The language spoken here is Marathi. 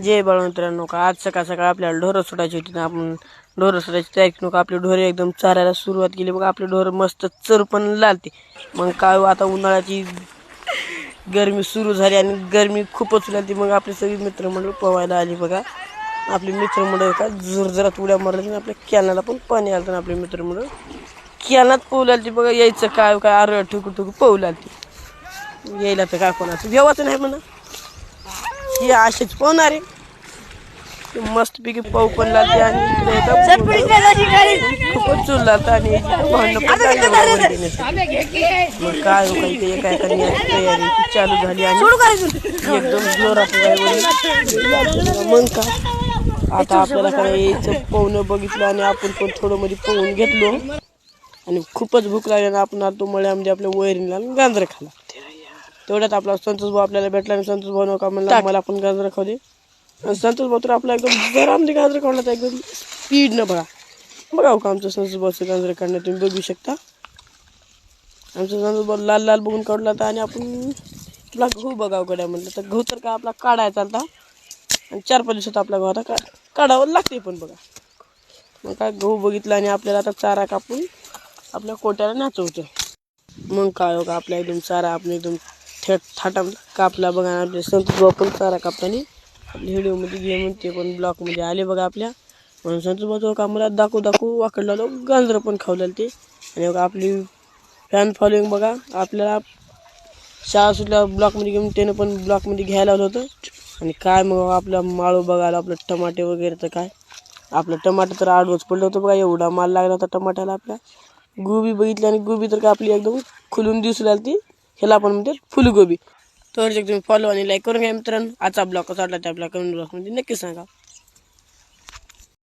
जय बाळमित्रांनो, का आज सकाळ सकाळ आपल्याला ढोरं सोडायची होती ना. आपण ढोरं सोडायची तयारी करू. आपली ढोरे एकदम चारायला सुरुवात केली. बघा आपली ढोरं मस्त चर पण लागते. मग काय आता उन्हाळ्याची गरमी सुरू झाली आणि गरमी खूपच लागली. मग आपली सगळी मित्रमंडळ पवायला आली. बघा आपली मित्रमंडळ का जोरजोरात उड्या मारली. आपल्या कॅनला पण पाणी आलं. आपली मित्रमंडळ कॅनात पोहू आली. बघा यायचं काय काय आरळ ठुकू ठुकू पोहू लागली. यायला तर काय कोणाचं व्यवाचं नाही म्हणा, ही अशीच पोहणार आहे. मस्त पैकी पाऊ पण लागते आणि खूपच चूल लागतं आणि भांडणं पण मग काय काही काय करण्याची तयारी चालू झाली आणि एकदम जोरात. मग का आता आपल्याला काय यायचं पोहणं बघितलं आणि आपण पण थोडं मध्ये पोहून घेतलो आणि खूपच भूक लागली. आपण आलो मळ्यामध्ये आपल्या वैरीला गांजरं खाला. तेवढ्यात आपला संतोष भाऊ आपल्याला भेटला आणि संतोष भाऊ नका म्हणला मला पण गाजरं खाऊ दे. संतोष भाऊ तर आपला एकदम जरामध्ये गाजरं काढला तर एकदम स्पीडनं. बघा का आमचं संतोष भाऊचं गाजरं काढणं तुम्ही बघू शकता. आमचं संतोष भाऊ लाल लाल बघून काढला होता आणि आपण आपला गहू बघावं गड्या म्हटलं तर गहू तर का आपला काढायचा चालता आणि 4-5 दिवसात आपला गहू आता काढावं लागते. पण बघा मग काय गहू बघितला आणि आपल्याला आता चारा कापून आपल्या कोट्याला नाचवतो. मग काय हो का आपल्या एकदम चारा आपण एकदम थेट थाटा कापला. बघा आपले संतोष भाऊ पण चारा कापताना आपल्या व्हिडिओमध्ये घे म्हणते पण ब्लॉकमध्ये आले. बघा आपल्या म्हणून संतोष भाऊ का मला दाखवू वाकडला गांजरं पण खावलं ते. आणि बघा आपली फॅन फॉलोईंग बघा आपल्याला शाळा सुटल्या ब्लॉकमध्ये घेऊन त्यानं पण ब्लॉकमध्ये घ्यायला लावलं होतं. आणि काय मग आपला माळू बघायला आपलं टमाटे वगैरे तर काय आपलं टमाटर तर आडवंच पडलं होतं. बघा एवढा माल लागला होता टमाट्याला. आपल्या गोबी बघितली आणि गोबी तर का आपली एकदम खुलून दिसू लागली. ह्याला आपण म्हणते फुलगोबी. तर तुम्ही फॉलो आणि लाईक करून घ्या मित्रांनो. आजचा ब्लॉग कसा वाटला ते आपल्या कमेंट बॉक्समध्ये नक्की सांगा.